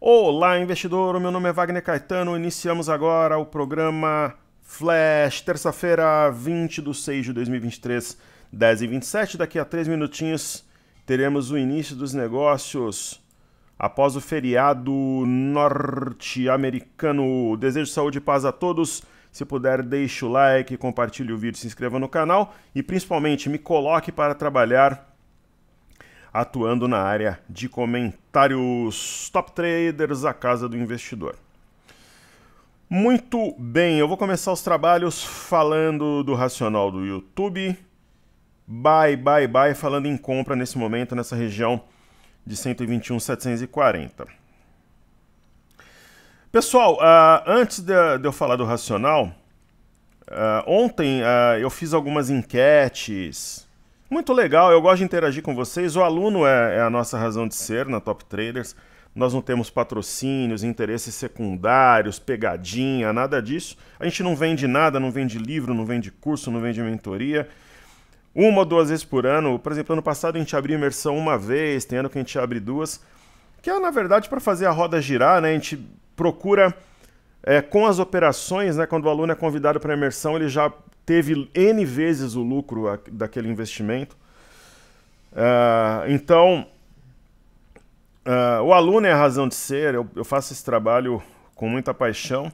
Olá, investidor! O meu nome é Wagner Caetano. Iniciamos agora o programa Flash, terça-feira, 20 de 6 de 2023, 10h27. Daqui a 3 minutinhos teremos o início dos negócios após o feriado norte-americano. Desejo saúde e paz a todos. Se puder, deixe o like, compartilhe o vídeo, se inscreva no canal e principalmente me coloque para trabalhar atuando na área de comentários. Top Traders, a casa do investidor. Muito bem, eu vou começar os trabalhos falando do racional do YouTube. Buy, buy, buy, falando em compra nesse momento, nessa região de 121,740. Pessoal, antes de eu falar do racional, ontem eu fiz algumas enquetes. Muito legal, eu gosto de interagir com vocês. O aluno é a nossa razão de ser na Top Traders. Nós não temos patrocínios, interesses secundários, pegadinha, nada disso. A gente não vende nada, não vende livro, não vende curso, não vende mentoria. Uma ou duas vezes por ano, por exemplo, ano passado a gente abriu imersão uma vez, tem ano que a gente abre duas, que é na verdade para fazer a roda girar, né? A gente procura, com as operações, né, quando o aluno é convidado para a imersão, ele já teve N vezes o lucro daquele investimento. Então, o aluno é a razão de ser, eu faço esse trabalho com muita paixão.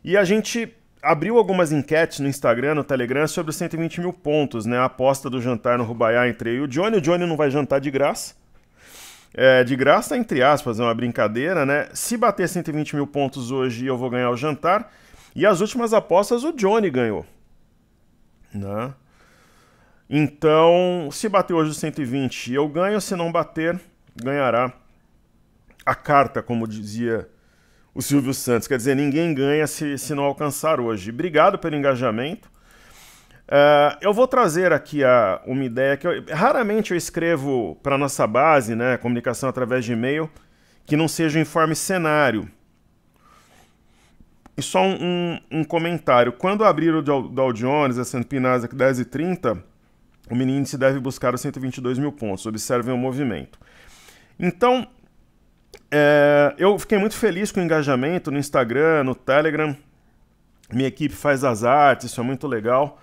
E a gente abriu algumas enquetes no Instagram, no Telegram, sobre os 120 mil pontos, né? A aposta do jantar no Rubaiá entre eu e o Johnny. O Johnny não vai jantar de graça. De graça, entre aspas, é uma brincadeira, né? Se bater 120 mil pontos hoje, eu vou ganhar o jantar. E as últimas apostas o Johnny ganhou. Né? Então, se bater hoje os 120, eu ganho. Se não bater, ganhará a carta, como dizia o Silvio Santos. Quer dizer, ninguém ganha se não alcançar hoje. Obrigado pelo engajamento. Eu vou trazer aqui uma ideia que raramente eu escrevo para a nossa base, né, comunicação através de e-mail, que não seja um informe cenário. E só um comentário. Quando abrir o Dow Jones, S&P Nasdaq 10,30, o mini índice deve buscar os 122 mil pontos. Observem o movimento. Então, eu fiquei muito feliz com o engajamento no Instagram, no Telegram. Minha equipe faz as artes, isso é muito legal.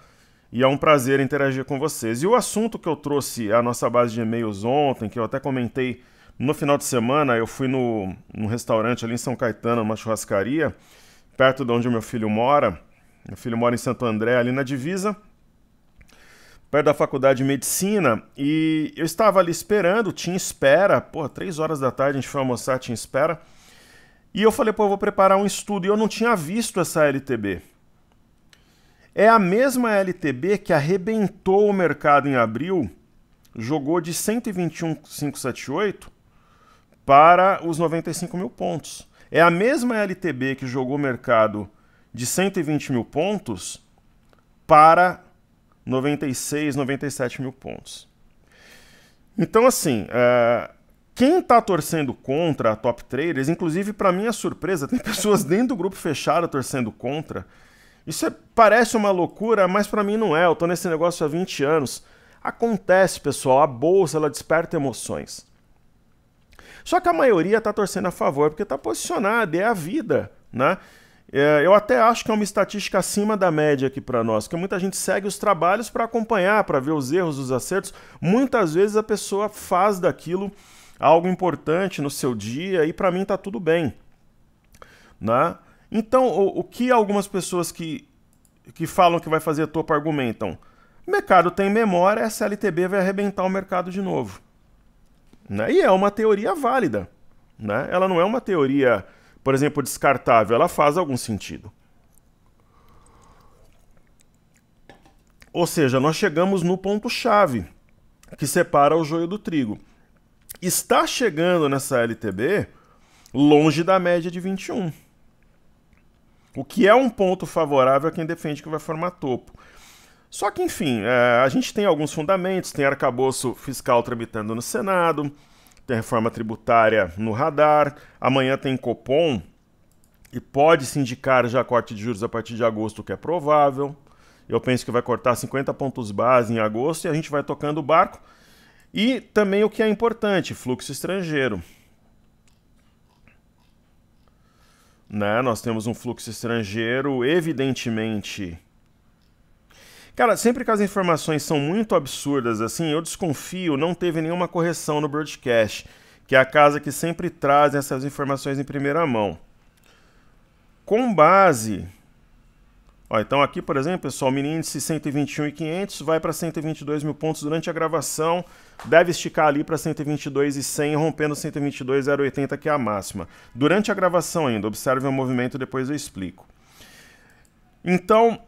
E é um prazer interagir com vocês. E o assunto que eu trouxe à nossa base de e-mails ontem, que eu até comentei no final de semana, eu fui num restaurante ali em São Caetano, numa churrascaria, perto de onde o meu filho mora. Meu filho mora em Santo André, ali na divisa, perto da faculdade de medicina, e eu estava ali esperando, tinha espera, 3 horas da tarde a gente foi almoçar, tinha espera, e eu falei, eu vou preparar um estudo, e eu não tinha visto essa LTB. É a mesma LTB que arrebentou o mercado em abril, jogou de 121,578 para os 95 mil pontos. É a mesma LTB que jogou o mercado de 120 mil pontos para 96, 97 mil pontos. Então, assim, quem está torcendo contra a Top Traders, inclusive para minha surpresa, tem pessoas dentro do grupo fechado torcendo contra. Isso parece uma loucura, mas para mim não é. Eu estou nesse negócio há 20 anos. Acontece, pessoal, a bolsa ela desperta emoções. Só que a maioria está torcendo a favor, porque está posicionada, é a vida, né? Eu até acho que é uma estatística acima da média aqui para nós, porque muita gente segue os trabalhos para acompanhar, para ver os erros, os acertos. Muitas vezes a pessoa faz daquilo algo importante no seu dia e para mim está tudo bem, né? Então, o que algumas pessoas que falam que vai fazer topo argumentam? O mercado tem memória, essa LTB vai arrebentar o mercado de novo. Né? E é uma teoria válida. Né? Ela não é uma teoria, por exemplo, descartável, ela faz algum sentido. Ou seja, nós chegamos no ponto-chave que separa o joio do trigo. Está chegando nessa LTB longe da média de 21. O que é um ponto favorável a quem defende que vai formar topo. Só que, enfim, a gente tem alguns fundamentos, tem arcabouço fiscal tramitando no Senado, tem reforma tributária no radar, amanhã tem Copom, e pode se indicar já corte de juros a partir de agosto, o que é provável. Eu penso que vai cortar 50 pontos base em agosto e a gente vai tocando o barco. E também o que é importante, fluxo estrangeiro. né? Nós temos um fluxo estrangeiro, evidentemente. Cara, sempre que as informações são muito absurdas assim, eu desconfio, não teve nenhuma correção no broadcast, que é a casa que sempre traz essas informações em primeira mão. Com base... Ó, então aqui, por exemplo, pessoal, mini índice 121.500 vai para 122 mil pontos durante a gravação, deve esticar ali para 122.100, rompendo 122.080, que é a máxima. Durante a gravação ainda, observe o movimento, depois eu explico. Então,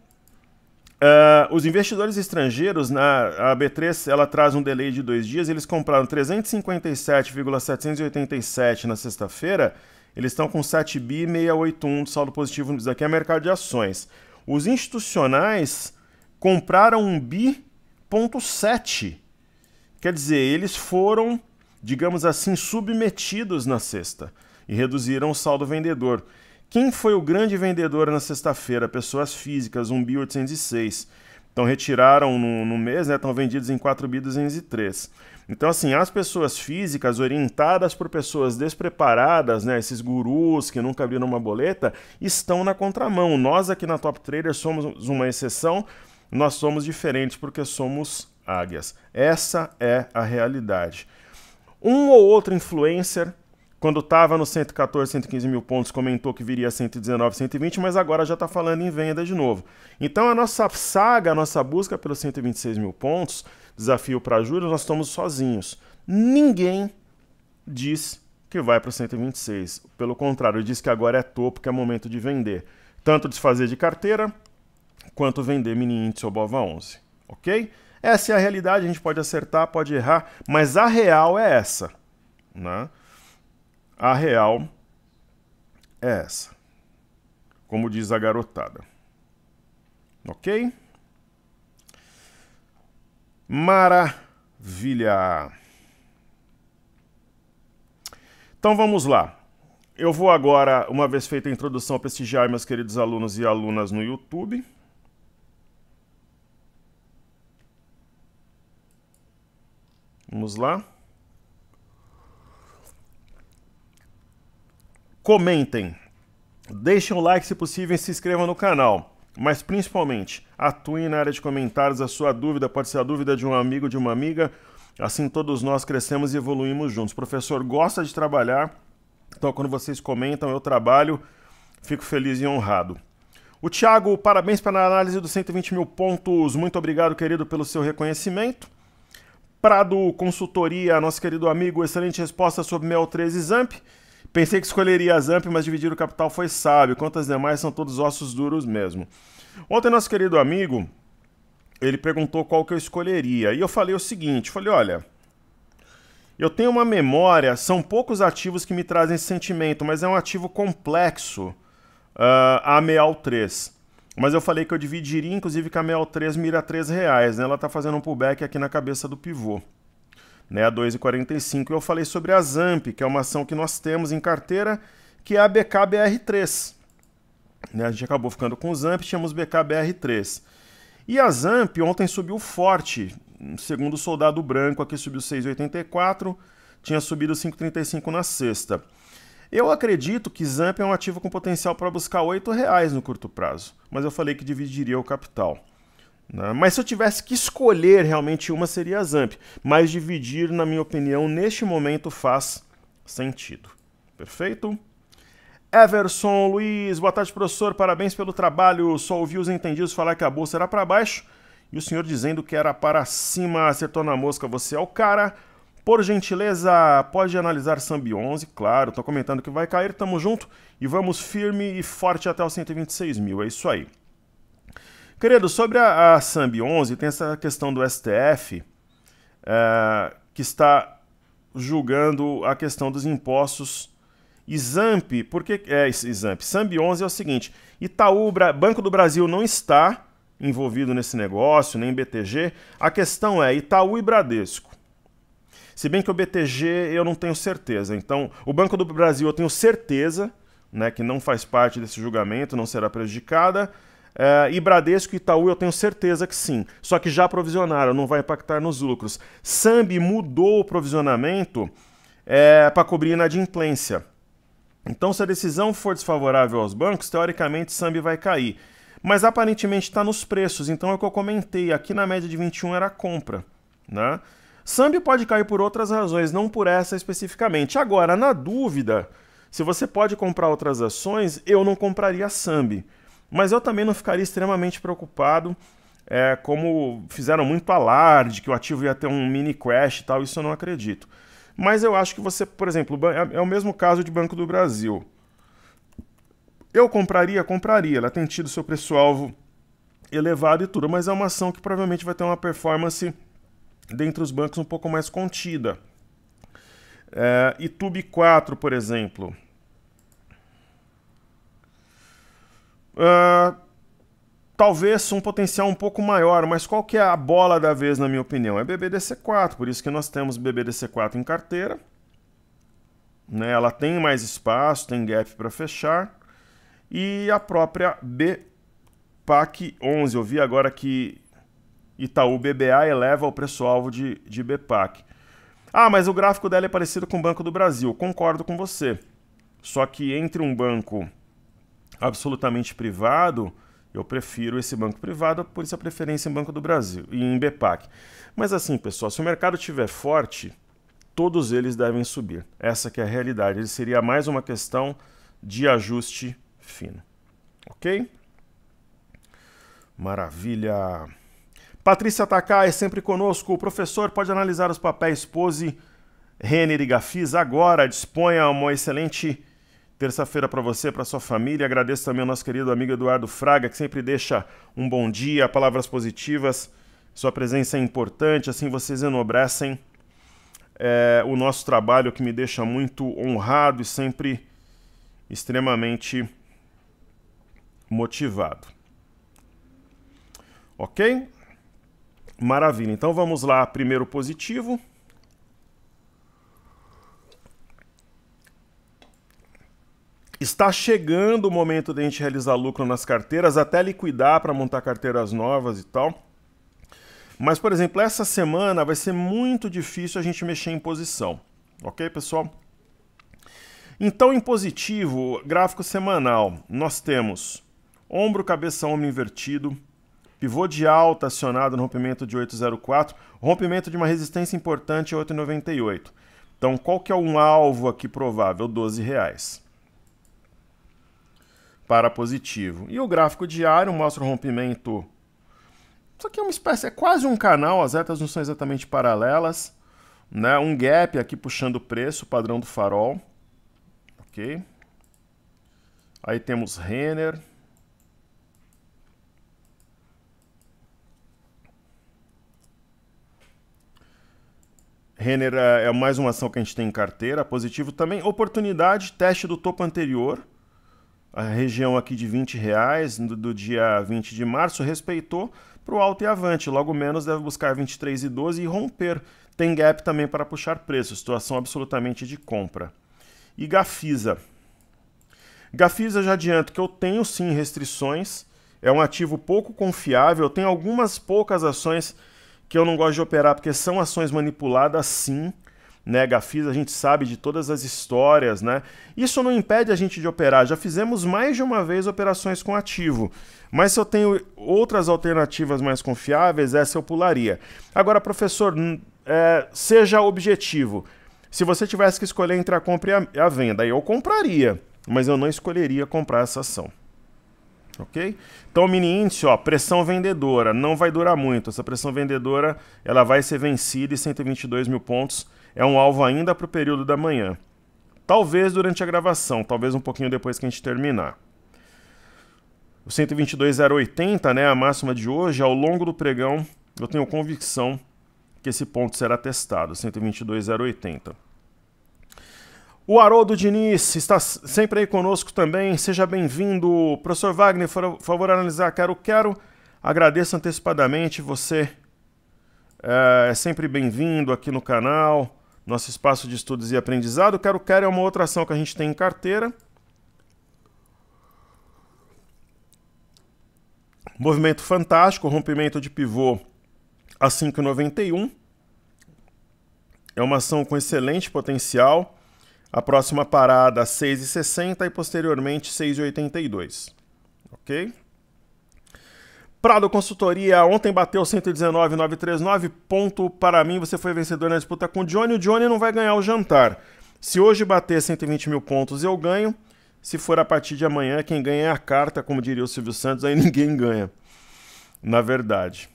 os investidores estrangeiros, a B3 ela traz um delay de 2 dias, eles compraram 357,787 na sexta-feira, eles estão com 7 bi 681 de saldo positivo, isso aqui é mercado de ações. Os institucionais compraram 1 bi,7. Quer dizer, eles foram, digamos assim, submetidos na sexta e reduziram o saldo vendedor. Quem foi o grande vendedor na sexta-feira? Pessoas físicas, 1 bi,806. Então retiraram no mês, né, estão vendidos em 4 bi,203. Então, assim, as pessoas físicas orientadas por pessoas despreparadas, né, esses gurus que nunca abriram uma boleta, estão na contramão. Nós aqui na Top Trader somos uma exceção, nós somos diferentes porque somos águias. Essa é a realidade. Um ou outro influencer, quando estava no 114, 115 mil pontos, comentou que viria a 119, 120, mas agora já está falando em venda de novo. Então a nossa saga, a nossa busca pelos 126 mil pontos, desafio para julho, nós estamos sozinhos. Ninguém diz que vai para o 126. Pelo contrário, diz que agora é topo, que é momento de vender. Tanto desfazer de carteira, quanto vender mini índice ou BOVA11. Ok? Essa é a realidade, a gente pode acertar, pode errar, mas a real é essa, né? A real é essa, como diz a garotada. Ok? Maravilha! Então vamos lá. Eu vou agora, uma vez feita a introdução, prestigiar meus queridos alunos e alunas no YouTube. Vamos lá. Comentem, deixem o like se possível e se inscrevam no canal, mas principalmente atuem na área de comentários. A sua dúvida pode ser a dúvida de um amigo, de uma amiga, assim todos nós crescemos e evoluímos juntos. O professor gosta de trabalhar, então quando vocês comentam eu trabalho, fico feliz e honrado. O Thiago, parabéns pela análise dos 120 mil pontos, muito obrigado querido pelo seu reconhecimento. Prado Consultoria, nosso querido amigo, excelente resposta sobre Mel 13 Zamp. Pensei que escolheria a Zamp, mas dividir o capital foi sábio. Quantas demais são todos ossos duros mesmo. Ontem nosso querido amigo, ele perguntou qual que eu escolheria. E eu falei o seguinte, falei, olha, eu tenho uma memória, são poucos ativos que me trazem esse sentimento, mas é um ativo complexo, a Meal 3. Mas eu falei que eu dividiria, inclusive, que a Meal 3 mira R$3, né? Ela está fazendo um pullback aqui na cabeça do pivô, né, a 2,45. Eu falei sobre a Zamp, que é uma ação que nós temos em carteira, que é a BKBR3. Né, a gente acabou ficando com o Zamp, tínhamos BKBR3. E a Zamp ontem subiu forte, segundo o soldado branco, aqui subiu 6,84, tinha subido 5,35 na sexta. Eu acredito que Zamp é um ativo com potencial para buscar R$8 no curto prazo, mas eu falei que dividiria o capital. Mas se eu tivesse que escolher realmente uma, seria a Zamp. Mas dividir, na minha opinião, neste momento faz sentido. Perfeito? Everson Luiz, boa tarde, professor. Parabéns pelo trabalho. Só ouvi os entendidos falar que a bolsa era para baixo e o senhor dizendo que era para cima. Acertou na mosca, você é o cara. Por gentileza, pode analisar Sambi 11. Claro, estou comentando que vai cair. Tamo junto e vamos firme e forte até os 126 mil. É isso aí. Querido, sobre a Sambi 11, tem essa questão do STF, que está julgando a questão dos impostos. E Zamp, por que Zamp? Sambi 11 é o seguinte, Itaú, Banco do Brasil não está envolvido nesse negócio, nem BTG. A questão é Itaú e Bradesco. Se bem que o BTG eu não tenho certeza. Então, o Banco do Brasil eu tenho certeza, né, que não faz parte desse julgamento, não será prejudicada. E Bradesco e Itaú eu tenho certeza que sim, só que já provisionaram, não vai impactar nos lucros. Sambi mudou o provisionamento para cobrir inadimplência. Então, se a decisão for desfavorável aos bancos, teoricamente, Sambi vai cair. Mas aparentemente está nos preços, então é o que eu comentei. Aqui na média de 21 era compra, né? Sambi pode cair por outras razões, não por essa especificamente. Agora, na dúvida, se você pode comprar outras ações, eu não compraria Sambi. Mas eu também não ficaria extremamente preocupado, como fizeram muito alarde, que o ativo ia ter um mini crash e tal, isso eu não acredito. Mas eu acho que você, por exemplo, é o mesmo caso de Banco do Brasil. Eu compraria? Compraria. Ela tem tido seu preço-alvo elevado e tudo, mas é uma ação que provavelmente vai ter uma performance dentre os bancos um pouco mais contida. Itube 4, por exemplo. Talvez um potencial um pouco maior, mas qual que é a bola da vez, na minha opinião? É BBDC4, por isso que nós temos BBDC4 em carteira. Né? Ela tem mais espaço, tem gap para fechar. E a própria BPAC 11. Eu vi agora que Itaú BBA eleva o preço-alvo de BPAC. Ah, mas o gráfico dela é parecido com o Banco do Brasil. Concordo com você. Só que entre um banco absolutamente privado, eu prefiro esse banco privado, por isso a preferência em Banco do Brasil e em BPAC. Mas assim, pessoal, se o mercado estiver forte, todos eles devem subir. Essa que é a realidade. Ele seria mais uma questão de ajuste fino. Ok? Maravilha! Patrícia Takai, sempre conosco. O professor pode analisar os papéis Pose, Renner e Gafisa agora. Disponha uma excelente terça-feira para você, para sua família. Agradeço também ao nosso querido amigo Eduardo Fraga, que sempre deixa um bom dia, palavras positivas. Sua presença é importante, assim vocês enobrecem o nosso trabalho, que me deixa muito honrado e sempre extremamente motivado. Ok? Maravilha. Então vamos lá, primeiro positivo. Está chegando o momento de a gente realizar lucro nas carteiras, até liquidar para montar carteiras novas e tal. Mas, por exemplo, essa semana vai ser muito difícil a gente mexer em posição. Ok, pessoal? Então, em positivo, gráfico semanal, nós temos ombro, cabeça, ombro invertido, pivô de alta acionado no rompimento de 8,04, rompimento de uma resistência importante 8,98. Então, qual que é um alvo aqui provável? R$12. Para positivo. E o gráfico diário mostra o rompimento. Isso aqui é uma espécie, é quase um canal, as retas não são exatamente paralelas, né? Um gap aqui puxando o preço, padrão do farol. Ok? Aí temos Renner. Renner é mais uma ação que a gente tem em carteira. Positivo também. Oportunidade, teste do topo anterior. A região aqui de R$20 do dia 20 de março, respeitou para o alto e avante. Logo menos deve buscar 23,12 e romper. Tem gap também para puxar preço. Situação absolutamente de compra. E Gafisa. Gafisa, já adianto que eu tenho sim restrições. É um ativo pouco confiável. Eu tenho algumas poucas ações que eu não gosto de operar porque são ações manipuladas sim. Né, Gafisa, a gente sabe de todas as histórias, né? Isso não impede a gente de operar. Já fizemos mais de uma vez operações com ativo. Mas se eu tenho outras alternativas mais confiáveis, essa eu pularia. Agora, professor, seja objetivo. Se você tivesse que escolher entre a compra e a venda, eu compraria, mas eu não escolheria comprar essa ação. Ok? Então, o mini índice, ó, pressão vendedora, não vai durar muito. Essa pressão vendedora, ela vai ser vencida e 122 mil pontos é um alvo ainda para o período da manhã. Talvez durante a gravação, talvez um pouquinho depois que a gente terminar. O 122,080, né, a máxima de hoje, ao longo do pregão, eu tenho convicção que esse ponto será testado, 122,080. O Haroldo Diniz está sempre aí conosco também, seja bem-vindo. Professor Wagner, por favor, analisar quero. Agradeço antecipadamente, você é sempre bem-vindo aqui no canal, nosso espaço de estudos e aprendizado. Quero é uma outra ação que a gente tem em carteira. Movimento fantástico, rompimento de pivô a 5,91. É uma ação com excelente potencial. A próxima parada 6,60 e posteriormente 6,82. Ok? Prado Consultoria, ontem bateu 119,939, ponto para mim, você foi vencedor na disputa com o Johnny não vai ganhar o jantar. Se hoje bater 120 mil pontos eu ganho, se for a partir de amanhã quem ganha é a carta, como diria o Silvio Santos, aí ninguém ganha, na verdade.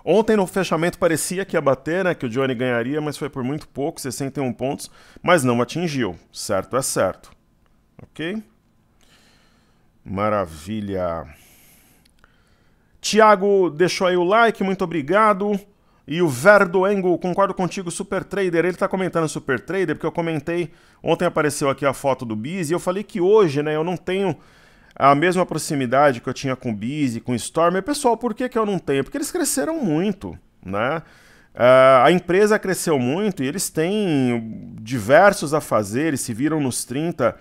Ontem no fechamento parecia que ia bater, né, que o Johnny ganharia, mas foi por muito pouco, 61 pontos, mas não atingiu, certo é certo, ok? Maravilha. Tiago deixou aí o like, muito obrigado. E o Verdoengo, concordo contigo, Super Trader. Ele está comentando Super Trader, porque eu comentei, ontem apareceu aqui a foto do Biz, e eu falei que hoje, né, eu não tenho a mesma proximidade que eu tinha com o Biz e com o Storm. E, pessoal, por que eu não tenho? Porque eles cresceram muito, né? A empresa cresceu muito e eles têm diversos afazeres, se viram nos 30.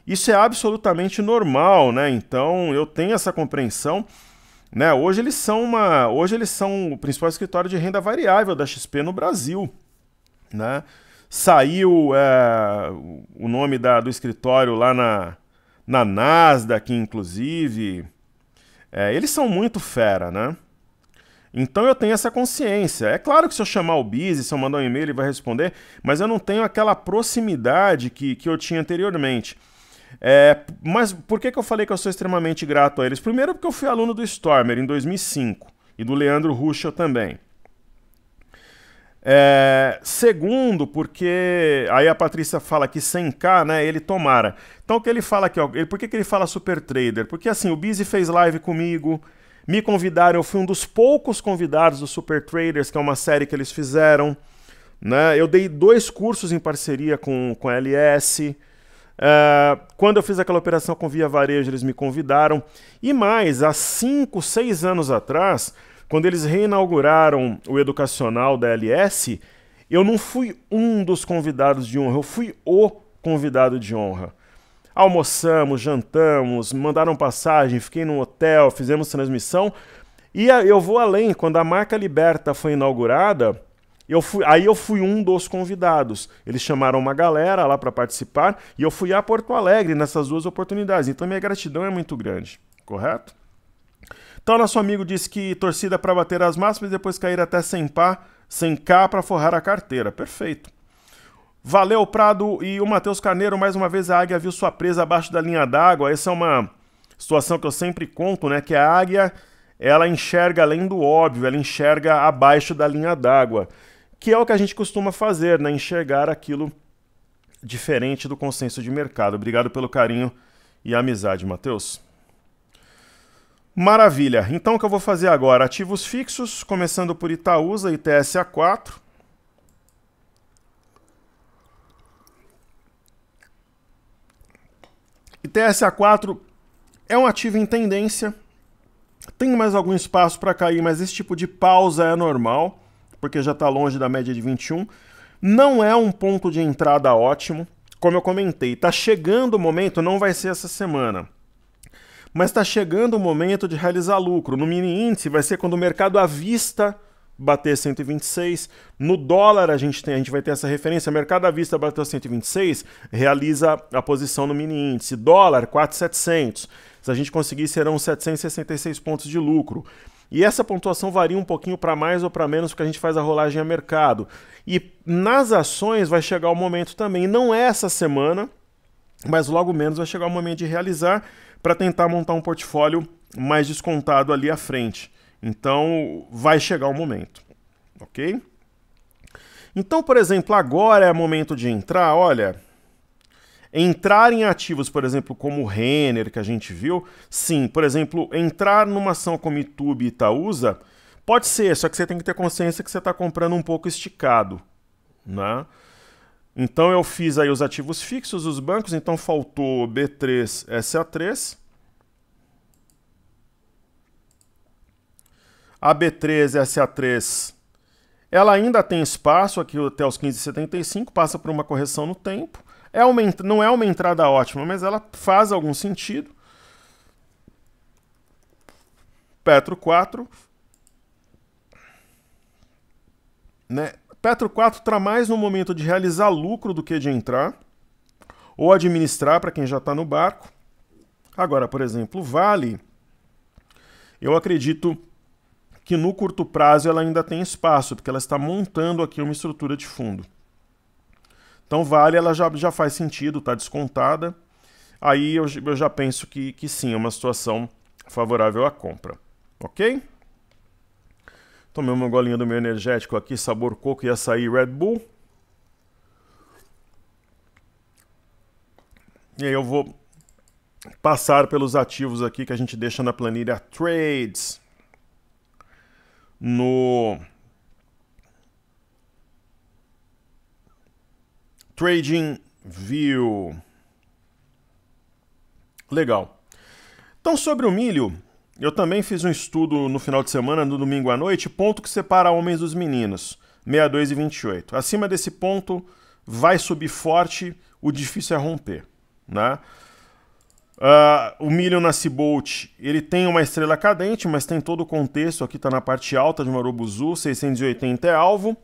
Isso é absolutamente normal, né? Então, eu tenho essa compreensão. Né? Hoje eles são o principal escritório de renda variável da XP no Brasil. Né? Saiu o nome do escritório lá na Nasdaq, inclusive. Eles são muito fera, né? Então eu tenho essa consciência. É claro que se eu chamar o Biz, se eu mandar um e-mail, ele vai responder, mas eu não tenho aquela proximidade que eu tinha anteriormente. Mas por que eu falei que eu sou extremamente grato a eles? Primeiro porque eu fui aluno do Stormer em 2005 e do Leandro Ruschel também. Segundo, porque aí a Patrícia fala que 100k, né, ele tomara. Então o que ele fala aqui, ó, por que ele fala Super Trader? Porque assim, o Bizzy fez live comigo, me convidaram, eu fui um dos poucos convidados do Super Traders, que é uma série que eles fizeram. Né? Eu dei 2 cursos em parceria com a LS. Quando eu fiz aquela operação com Via Varejo, eles me convidaram. E mais, há 5, 6 anos atrás, quando eles reinauguraram o educacional da LS, eu não fui um dos convidados de honra, eu fui o convidado de honra. Almoçamos, jantamos, mandaram passagem, fiquei no hotel, fizemos transmissão. E eu vou além, quando a marca Liberta foi inaugurada, eu fui um dos convidados. Eles chamaram uma galera lá para participar e eu fui a Porto Alegre nessas 2 oportunidades. Então minha gratidão é muito grande, correto? Então nosso amigo disse que torcida para bater as máximas e depois cair até 100k para forrar a carteira. Perfeito. Valeu, Prado. E o Matheus Carneiro, mais uma vez a águia viu sua presa abaixo da linha d'água. Essa é uma situação que eu sempre conto, né? Que a águia, ela enxerga além do óbvio, ela enxerga abaixo da linha d'água. Que é o que a gente costuma fazer, né? Enxergar aquilo diferente do consenso de mercado. Obrigado pelo carinho e amizade, Matheus. Maravilha. Então o que eu vou fazer agora? Ativos fixos, começando por Itaúsa, ITSA4. ITSA4 é um ativo em tendência. Tem mais algum espaço para cair, mas esse tipo de pausa é normal, porque já está longe da média de 21. Não é um ponto de entrada ótimo. Como eu comentei, está chegando o momento, não vai ser essa semana, mas está chegando o momento de realizar lucro. No mini índice vai ser quando o mercado à vista bater 126. No dólar a gente vai ter essa referência. Mercado à vista bateu 126, realiza a posição no mini índice. Dólar 4.700. Se a gente conseguir, serão 766 pontos de lucro. E essa pontuação varia um pouquinho para mais ou para menos, porque a gente faz a rolagem a mercado. E nas ações vai chegar o momento também. Não é essa semana, mas logo menos vai chegar o momento de realizar para tentar montar um portfólio mais descontado ali à frente. Então vai chegar o momento, ok? Então, por exemplo, agora é momento de entrar, olha... Entrar em ativos, por exemplo, como o Renner, que a gente viu, sim. Por exemplo, entrar numa ação como Itube e Itaúsa, pode ser, só que você tem que ter consciência que você está comprando um pouco esticado. Né? Então eu fiz aí os ativos fixos, os bancos, então faltou B3, SA3. A B3, SA3, ela ainda tem espaço aqui até os 15,75, passa por uma correção no tempo. Não é uma entrada ótima, mas ela faz algum sentido. Petro 4. Né? Petro 4 está mais no momento de realizar lucro do que de entrar, ou administrar para quem já está no barco. Agora, por exemplo, Vale, eu acredito que no curto prazo ela ainda tem espaço, porque ela está montando aqui uma estrutura de fundo. Então Vale ela já faz sentido, está descontada. Aí eu já penso que sim, é uma situação favorável à compra. Ok? Tomei uma golinha do meu energético aqui, sabor coco e açaí Red Bull. E aí eu vou passar pelos ativos aqui que a gente deixa na planilha Trades. No Trading View. Legal. Então, sobre o milho, eu também fiz um estudo no final de semana, no domingo à noite, ponto que separa homens dos meninos, 62 e 28. Acima desse ponto, vai subir forte, o difícil é romper, né? O milho na Cbolt, ele tem uma estrela cadente, mas tem todo o contexto, aqui está na parte alta de Marubuzu, 680 é alvo.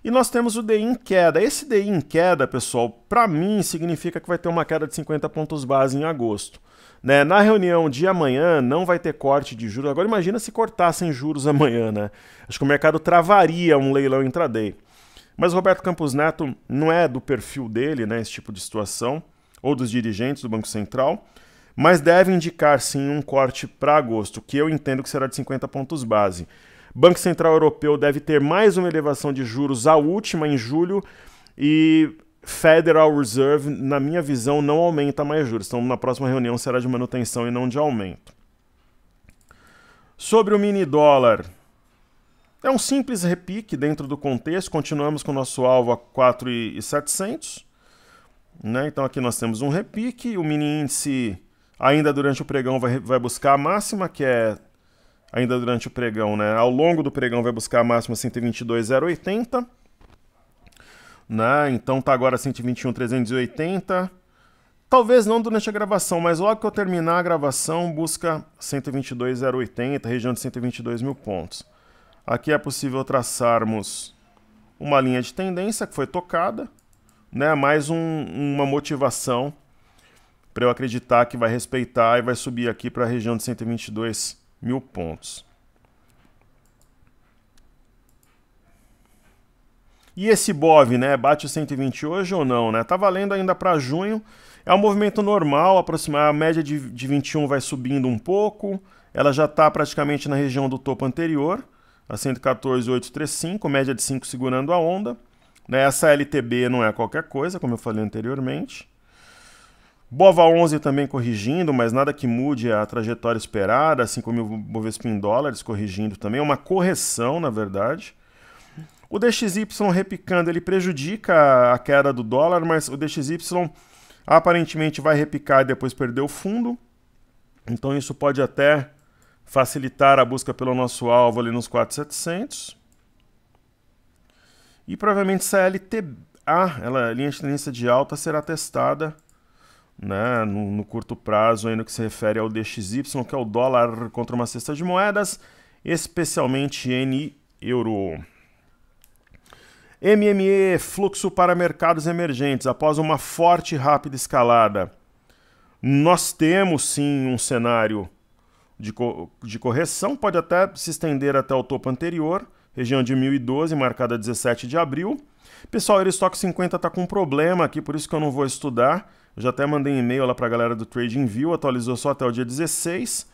E nós temos o DI em queda. Esse DI em queda, pessoal, para mim significa que vai ter uma queda de 50 pontos base em agosto. Né? Na reunião de amanhã não vai ter corte de juros. Agora imagina se cortassem juros amanhã, né? Acho que o mercado travaria um leilão intraday. Mas o Roberto Campos Neto não é do perfil dele, né, esse tipo de situação, ou dos dirigentes do Banco Central, mas deve indicar sim um corte para agosto, que eu entendo que será de 50 pontos base. Banco Central Europeu deve ter mais uma elevação de juros, a última em julho, e Federal Reserve, na minha visão, não aumenta mais juros. Então, na próxima reunião será de manutenção e não de aumento. Sobre o mini dólar, é um simples repique dentro do contexto. Continuamos com o nosso alvo a 4.700. Né? Então, aqui nós temos um repique. O mini índice, ainda durante o pregão, vai buscar a máxima, que é ainda durante o pregão, né? Ao longo do pregão vai buscar a máxima 122,080. Né? Então tá agora 121,380. Talvez não durante a gravação, mas logo que eu terminar a gravação, busca 122,080, região de 122 mil pontos. Aqui é possível traçarmos uma linha de tendência que foi tocada, né? Mais uma motivação para eu acreditar que vai respeitar e vai subir aqui para a região de 122 mil pontos. E esse BOV, né, bate o 120 hoje ou não, né? Tá valendo ainda para junho. É um movimento normal, a média de 21 vai subindo um pouco. Ela já está praticamente na região do topo anterior, a 114,835, média de 5 segurando a onda. Né? Essa LTB não é qualquer coisa, como eu falei anteriormente. BOVA 11 também corrigindo, mas nada que mude a trajetória esperada, 5.000 Bovespa em dólares corrigindo também, é uma correção, na verdade. O DXY repicando, ele prejudica a queda do dólar, mas o DXY aparentemente vai repicar e depois perder o fundo. Então isso pode até facilitar a busca pelo nosso alvo ali nos 4.700. E provavelmente essa LTA, a linha de tendência de alta, será testada, né, no curto prazo, aí no que se refere ao DXY, que é o dólar contra uma cesta de moedas, especialmente N euro. MME, fluxo para mercados emergentes. Após uma forte e rápida escalada, nós temos sim um cenário de correção, pode até se estender até o topo anterior, região de 1012, marcada 17 de abril. Pessoal, o Eurostock 50 está com um problema aqui, por isso que eu não vou estudar. Eu já até mandei um e-mail lá para a galera do TradingView, atualizou só até o dia 16.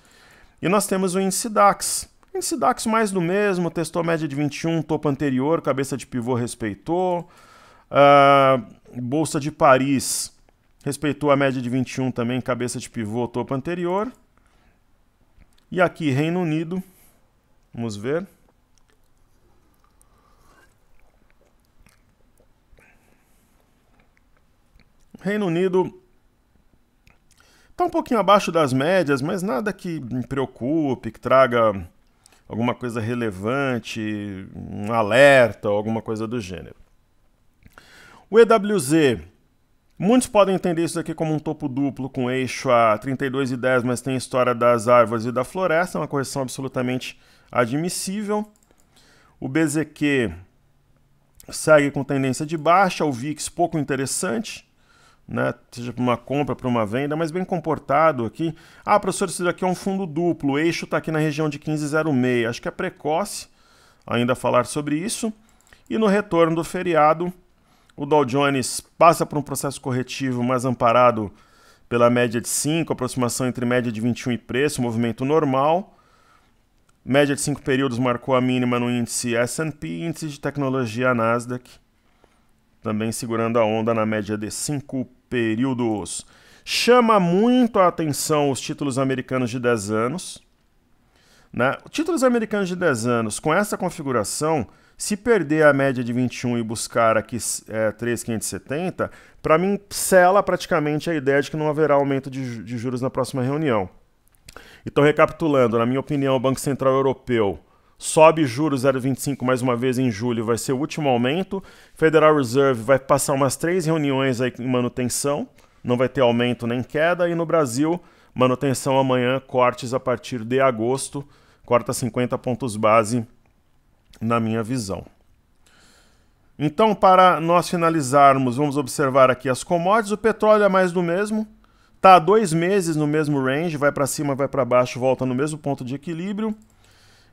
E nós temos o índice DAX. Índice DAX mais do mesmo, testou a média de 21, topo anterior, cabeça de pivô respeitou. Bolsa de Paris respeitou a média de 21 também, cabeça de pivô, topo anterior. E aqui, Reino Unido, vamos ver. Reino Unido está um pouquinho abaixo das médias, mas nada que me preocupe, que traga alguma coisa relevante, um alerta ou alguma coisa do gênero. O EWZ, muitos podem entender isso aqui como um topo duplo com eixo a 32,10, mas tem a história das árvores e da floresta, uma correção absolutamente admissível. O BZQ segue com tendência de baixa, o VIX pouco interessante, né? Seja para uma compra, para uma venda, mas bem comportado aqui. Ah, professor, isso daqui é um fundo duplo, o eixo está aqui na região de 15,06, acho que é precoce ainda falar sobre isso. E no retorno do feriado, o Dow Jones passa por um processo corretivo, mas amparado pela média de 5, aproximação entre média de 21 e preço, movimento normal. Média de 5 períodos marcou a mínima no índice S&P, índice de tecnologia Nasdaq, também segurando a onda na média de 5 períodos. Chama muito a atenção os títulos americanos de 10 anos. Né? Títulos americanos de 10 anos, com essa configuração, se perder a média de 21 e buscar aqui 3,570, para mim sela praticamente a ideia de que não haverá aumento de juros na próxima reunião. Então, recapitulando, na minha opinião, o Banco Central Europeu sobe juros 0,25 mais uma vez em julho, vai ser o último aumento. Federal Reserve vai passar umas 3 reuniões aí em manutenção, não vai ter aumento nem queda. E no Brasil, manutenção amanhã, cortes a partir de agosto, corta 50 pontos base na minha visão. Então, para nós finalizarmos, vamos observar aqui as commodities. O petróleo é mais do mesmo. Está há 2 meses no mesmo range, vai para cima, vai para baixo, volta no mesmo ponto de equilíbrio.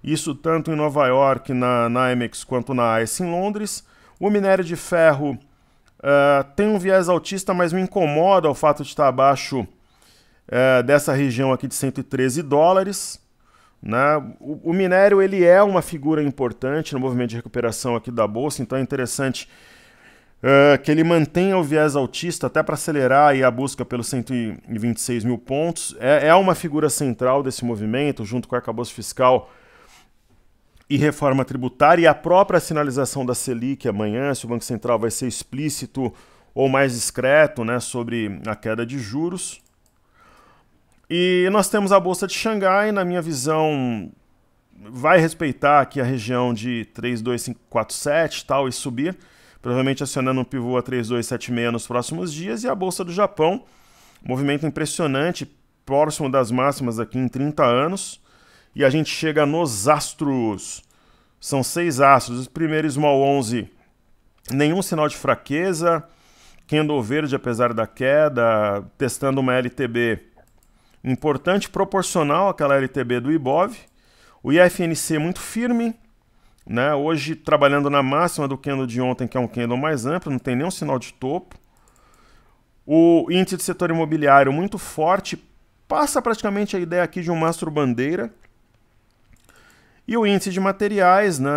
Isso tanto em Nova York, na Amex, quanto na ICE em Londres. O minério de ferro tem um viés altista, mas me incomoda o fato de estar abaixo dessa região aqui de 113 dólares. Né? O minério ele é uma figura importante no movimento de recuperação aqui da Bolsa, então é interessante que ele mantenha o viés altista até para acelerar aí a busca pelos 126 mil pontos. É uma figura central desse movimento, junto com o arcabouço fiscal e reforma tributária, e a própria sinalização da Selic amanhã, se o Banco Central vai ser explícito ou mais discreto, né, sobre a queda de juros. E nós temos a Bolsa de Xangai, na minha visão, vai respeitar aqui a região de 32547 tal, e subir, provavelmente acionando um pivô a 3276 nos próximos dias. E a Bolsa do Japão, movimento impressionante, próximo das máximas aqui em 30 anos. E a gente chega nos astros. São 6 astros. O primeiro, Small 11, nenhum sinal de fraqueza. Candle verde, apesar da queda, testando uma LTB importante, proporcional àquela LTB do Ibov. O IFNC muito firme, né? Hoje trabalhando na máxima do candle de ontem, que é um candle mais amplo, não tem nenhum sinal de topo. O índice de setor imobiliário muito forte, passa praticamente a ideia aqui de um mastro bandeira. E o índice de materiais, né?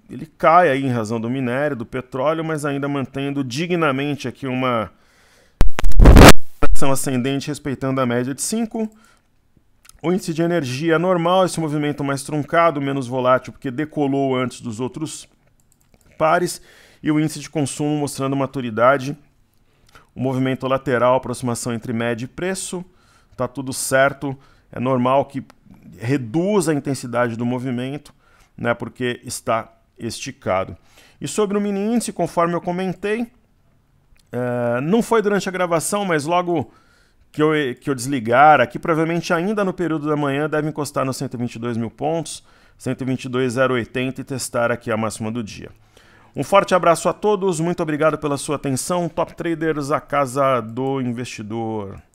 Ele cai aí em razão do minério, do petróleo, mas ainda mantendo dignamente aqui uma ascendente, respeitando a média de 5. O índice de energia normal, esse movimento mais truncado, menos volátil, porque decolou antes dos outros pares. E o índice de consumo mostrando maturidade. O movimento lateral, aproximação entre média e preço. Está tudo certo. É normal que reduza a intensidade do movimento, né, porque está esticado. E sobre o mini índice, conforme eu comentei, não foi durante a gravação, mas logo que eu desligar aqui, provavelmente ainda no período da manhã, deve encostar nos 122 mil pontos, 122,080, e testar aqui a máxima do dia. Um forte abraço a todos, muito obrigado pela sua atenção. Top Traders, a casa do investidor.